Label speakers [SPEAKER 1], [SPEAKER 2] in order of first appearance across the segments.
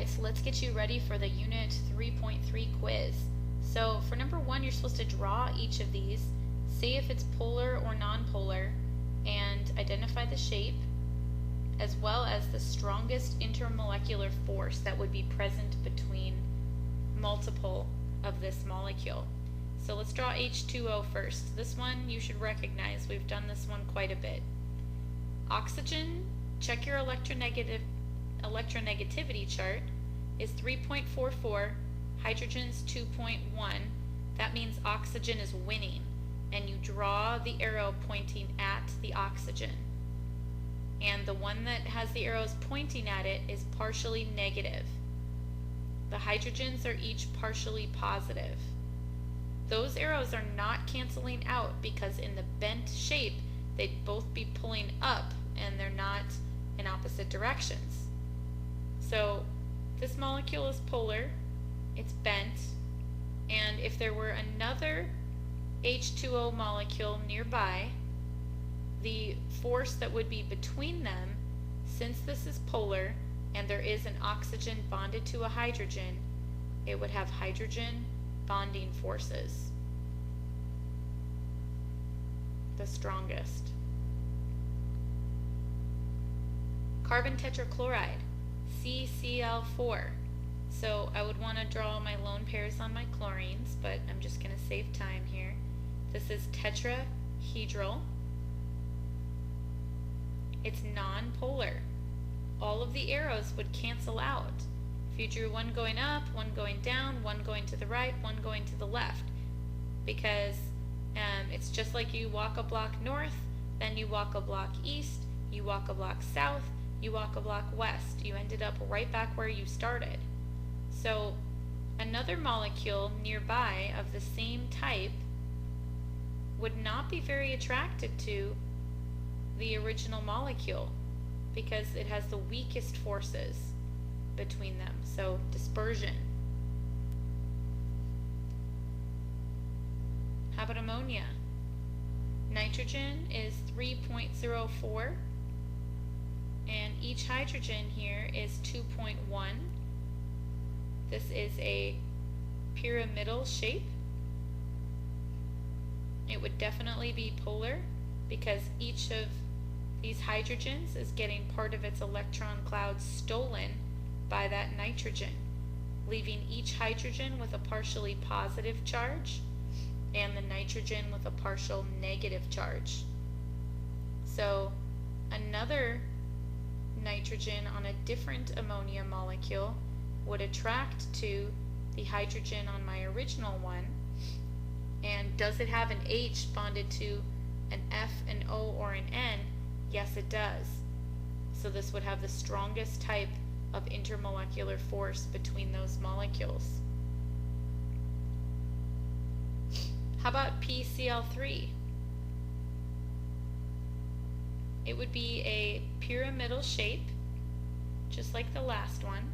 [SPEAKER 1] Alright, so let's get you ready for the Unit 3.3 quiz. So for number 1, you're supposed to draw each of these, say if it's polar or nonpolar, and identify the shape, as well as the strongest intermolecular force that would be present between multiple of this molecule. So let's draw H2O first. This one you should recognize. We've done this one quite a bit. Oxygen, check your electronegativity chart, is 3.44, hydrogen's 2.1. That means oxygen is winning, and you draw the arrow pointing at the oxygen. And the one that has the arrows pointing at it is partially negative. The hydrogens are each partially positive. Those arrows are not canceling out because in the bent shape they'd both be pulling up and they're not in opposite directions. So this molecule is polar, it's bent, and if there were another H2O molecule nearby, the force that would be between them, since this is polar and there is an oxygen bonded to a hydrogen, it would have hydrogen bonding forces, the strongest. Carbon tetrachloride, CCl4. So I would want to draw my lone pairs on my chlorines, but I'm just going to save time here. This is tetrahedral. It's non-polar. All of the arrows would cancel out. If you drew one going up, one going down, one going to the right, one going to the left, because it's just like you walk a block north, then you walk a block east, you walk a block south, you walk a block west. You ended up right back where you started. So another molecule nearby of the same type would not be very attracted to the original molecule because it has the weakest forces between them. So dispersion. How about ammonia? Nitrogen is 3.04 and each hydrogen here is 2.1. This is a pyramidal shape. It would definitely be polar because each of these hydrogens is getting part of its electron cloud stolen by that nitrogen, leaving each hydrogen with a partially positive charge and the nitrogen with a partial negative charge. So another nitrogen on a different ammonia molecule would attract to the hydrogen on my original one. And does it have an H bonded to an F, an O, or an N? Yes, it does. So this would have the strongest type of intermolecular force between those molecules. How about PCl3? It would be a pyramidal shape, just like the last one.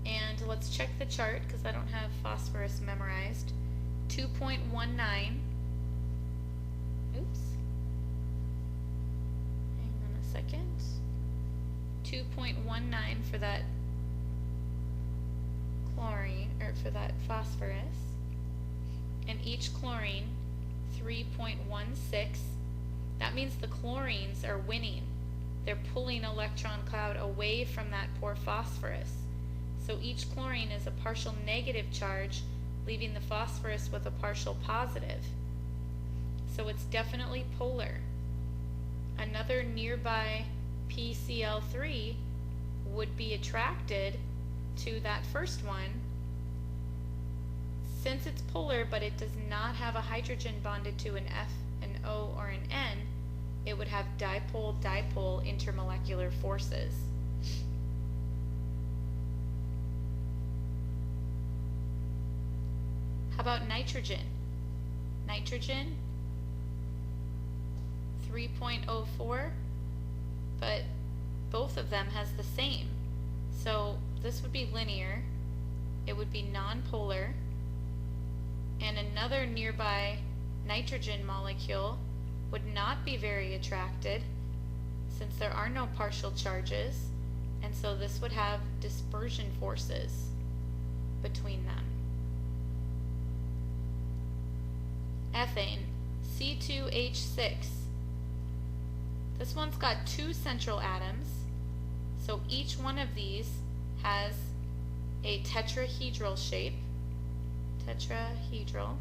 [SPEAKER 1] And let's check the chart because I don't have phosphorus memorized. 2.19. Oops. Hang on a second. 2.19 for that chlorine, or for that phosphorus. And each chlorine, 3.16. That means the chlorines are winning. They're pulling electron cloud away from that poor phosphorus. So each chlorine is a partial negative charge, leaving the phosphorus with a partial positive. So it's definitely polar. Another nearby PCl3 would be attracted to that first one. Since it's polar, but it does not have a hydrogen bonded to an F, an O, or an N, it would have dipole-dipole intermolecular forces. How about nitrogen? Nitrogen, 3.04, but both of them has the same. So this would be linear, it would be nonpolar, and another nearby nitrogen molecule would not be very attracted since there are no partial charges, and so this would have dispersion forces between them. Ethane, C2H6. This one's got two central atoms, so each one of these has a tetrahedral shape. Tetrahedral.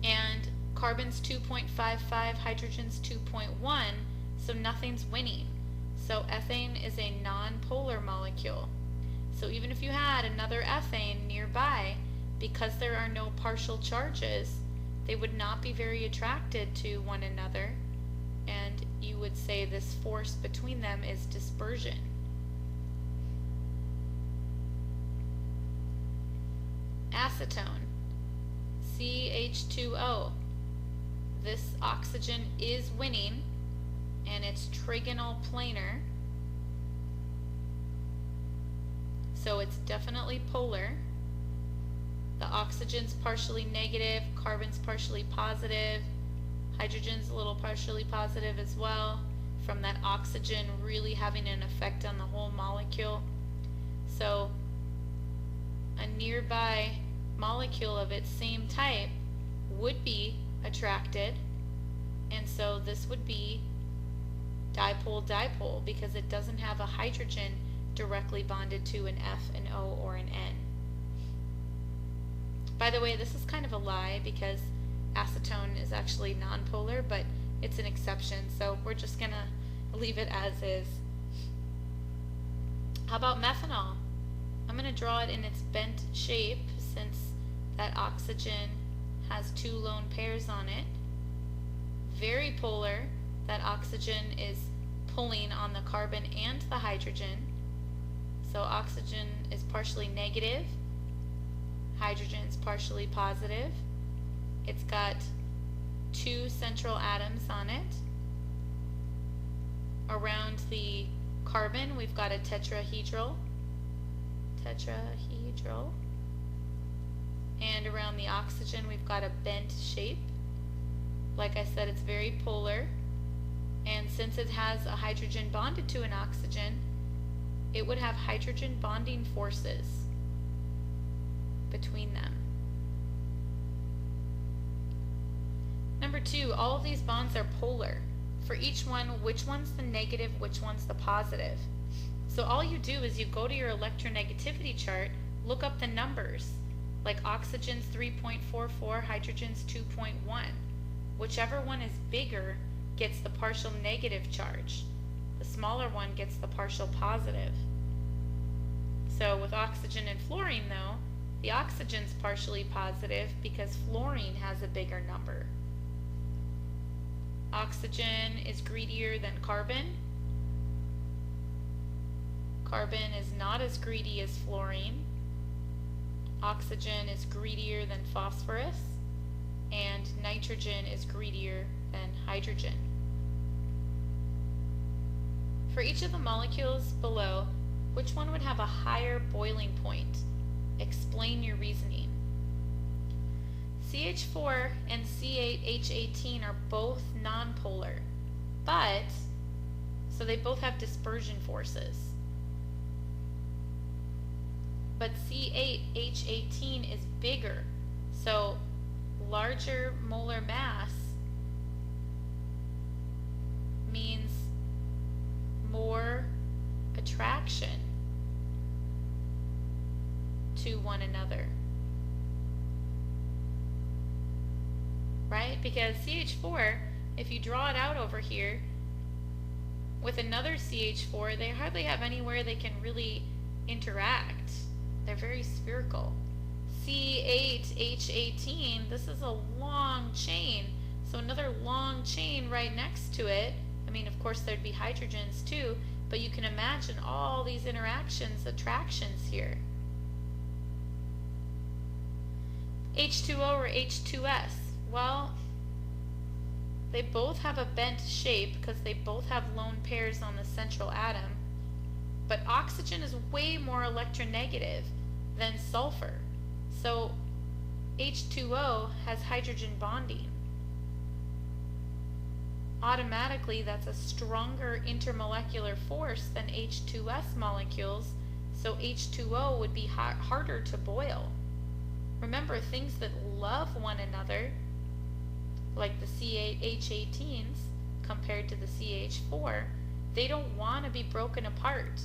[SPEAKER 1] And carbon's 2.55, hydrogen's 2.1, so nothing's winning. So ethane is a non-polar molecule. So even if you had another ethane nearby, because there are no partial charges, they would not be very attracted to one another, and you would say this force between them is dispersion. Acetone, CH2O. This oxygen is winning, and it's trigonal planar, so it's definitely polar. The oxygen's partially negative, carbon's partially positive, hydrogen's a little partially positive as well, from that oxygen really having an effect on the whole molecule. So a nearby molecule of its same type would be attracted, and so this would be dipole-dipole because it doesn't have a hydrogen directly bonded to an F, an O, or an N. By the way, this is kind of a lie because acetone is actually nonpolar, but it's an exception, so we're just going to leave it as is. How about methanol? I'm going to draw it in its bent shape since that oxygen has two lone pairs on it. Very polar. That oxygen is pulling on the carbon and the hydrogen. So oxygen is partially negative. Hydrogen is partially positive. It's got two central atoms on it. Around the carbon, we've got a tetrahedral. And around the oxygen, we've got a bent shape. Like I said, it's very polar. And since it has a hydrogen bonded to an oxygen, it would have hydrogen bonding forces between them. Number 2, all of these bonds are polar. For each one, which one's the negative, which one's the positive? So all you do is you go to your electronegativity chart, look up the numbers, like oxygen's 3.44, hydrogen's 2.1. Whichever one is bigger gets the partial negative charge. The smaller one gets the partial positive. So with oxygen and fluorine though, the oxygen's partially positive because fluorine has a bigger number. Oxygen is greedier than carbon. Carbon is not as greedy as fluorine. Oxygen is greedier than phosphorus, and nitrogen is greedier than hydrogen. For each of the molecules below, which one would have a higher boiling point? Explain your reasoning. CH4 and C8H18 are both nonpolar, but, so they both have dispersion forces. But C8H18 is bigger, so larger molar mass means more attraction to one another. Right? Because CH4, if you draw it out over here, with another CH4, they hardly have anywhere they can really interact. They're very spherical. C8H18, this is a long chain, so another long chain right next to it. I mean, of course, there'd be hydrogens too, but you can imagine all these interactions, attractions here. H2O or H2S? Well, they both have a bent shape because they both have lone pairs on the central atom, but oxygen is way more electronegative than sulfur. So H2O has hydrogen bonding. automatically that's a stronger intermolecular force than H2S molecules, so H2O would be harder to boil. Remember, things that love one another, like the CH18s compared to the CH4, they don't want to be broken apart.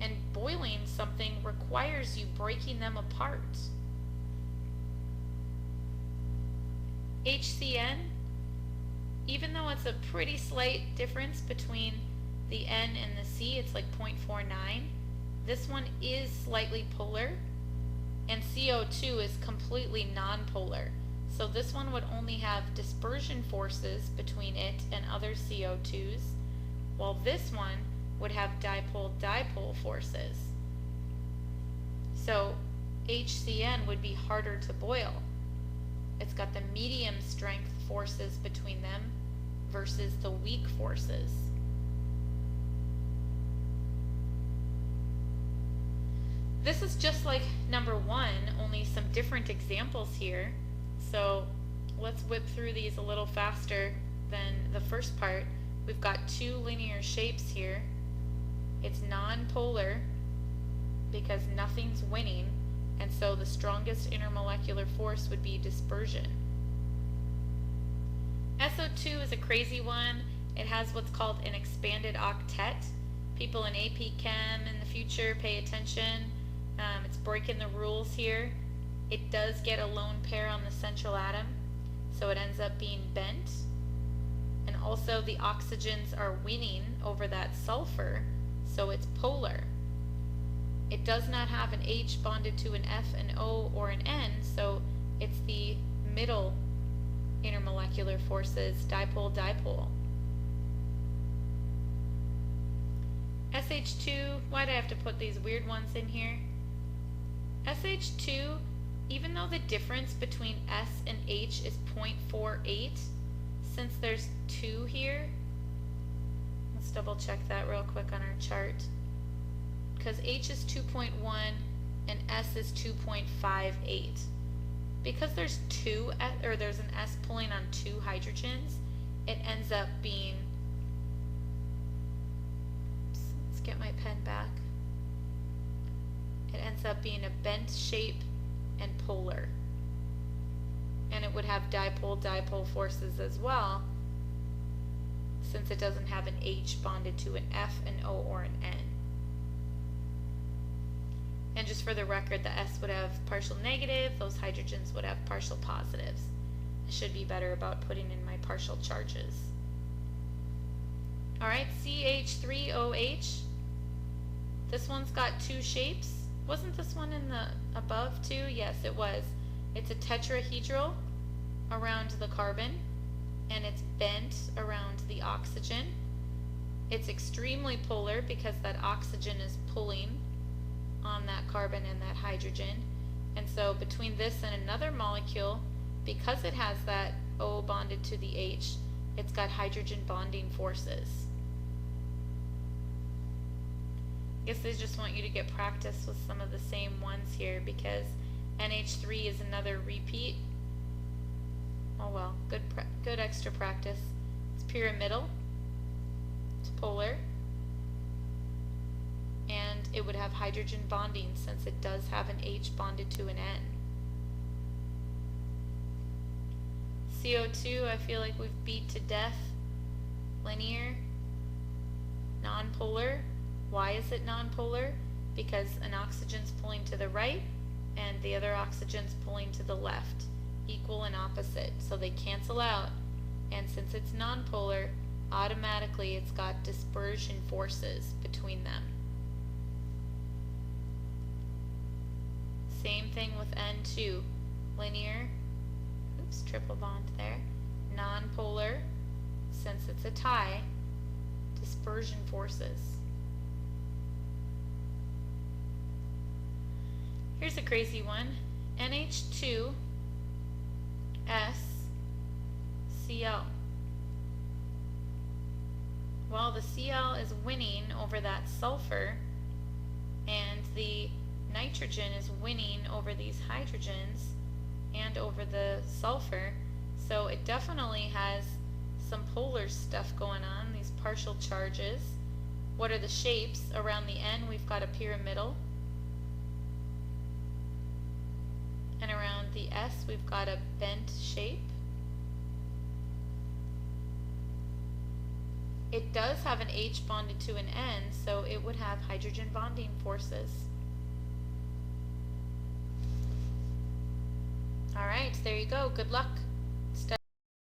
[SPEAKER 1] And boiling something requires you breaking them apart. HCN, even though it's a pretty slight difference between the N and the C, it's like 0.49, this one is slightly polar, and CO2 is completely nonpolar. So this one would only have dispersion forces between it and other CO2s, while this one would have dipole-dipole forces. So HCN would be harder to boil. It's got the medium strength forces between them versus the weak forces. This is just like number one, only some different examples here. So let's whip through these a little faster than the first part. We've got two linear shapes here. It's non-polar because nothing's winning, and so the strongest intermolecular force would be dispersion. SO2 is a crazy one. It has what's called an expanded octet. People in AP Chem in the future, pay attention. It's breaking the rules here. It does get a lone pair on the central atom, so it ends up being bent. And also the oxygens are winning over that sulfur, so it's polar. It does not have an H bonded to an F, an O, or an N, so it's the middle intermolecular forces, dipole-dipole. SH2, why do I have to put these weird ones in here? SH2, even though the difference between S and H is 0.48, since there's 2 here, let's double check that real quick on our chart, because H is 2.1 and S is 2.58. Because there's there's an S pulling on 2 hydrogens, it ends up being, let's get my pen back, it ends up being a bent shape and polar. And it would have dipole-dipole forces as well, since it doesn't have an H bonded to an F, an O, or an N. And just for the record, the S would have partial negative, those hydrogens would have partial positives. I should be better about putting in my partial charges. Alright, CH3OH. This one's got 2 shapes. Wasn't this one in the above too? Yes, it was. It's a tetrahedral around the carbon, and it's bent around the oxygen. It's extremely polar because that oxygen is pulling on that carbon and that hydrogen. And so between this and another molecule, because it has that O bonded to the H, it's got hydrogen bonding forces. I guess they just want you to get practice with some of the same ones here, because NH3 is another repeat. Oh well, good extra practice. It's pyramidal, it's polar, and it would have hydrogen bonding since it does have an H bonded to an N. CO2, I feel like we've beat to death. Linear, nonpolar. Why is it nonpolar? Because an oxygen's pulling to the right and the other oxygen's pulling to the left, equal and opposite, so they cancel out. And since it's nonpolar, automatically it's got dispersion forces between them. Same thing with N2, linear, oops, triple bond there, nonpolar, since it's a tie, dispersion forces. Here's a crazy one, NH2, S, Cl. Well, the Cl is winning over that sulfur, and the nitrogen is winning over these hydrogens and over the sulfur, so it definitely has some polar stuff going on, these partial charges. What are the shapes? Around the N we've got a pyramidal. And around the S we've got a bent shape. It does have an H bonded to an N, so it would have hydrogen bonding forces. Alright, there you go. Good luck.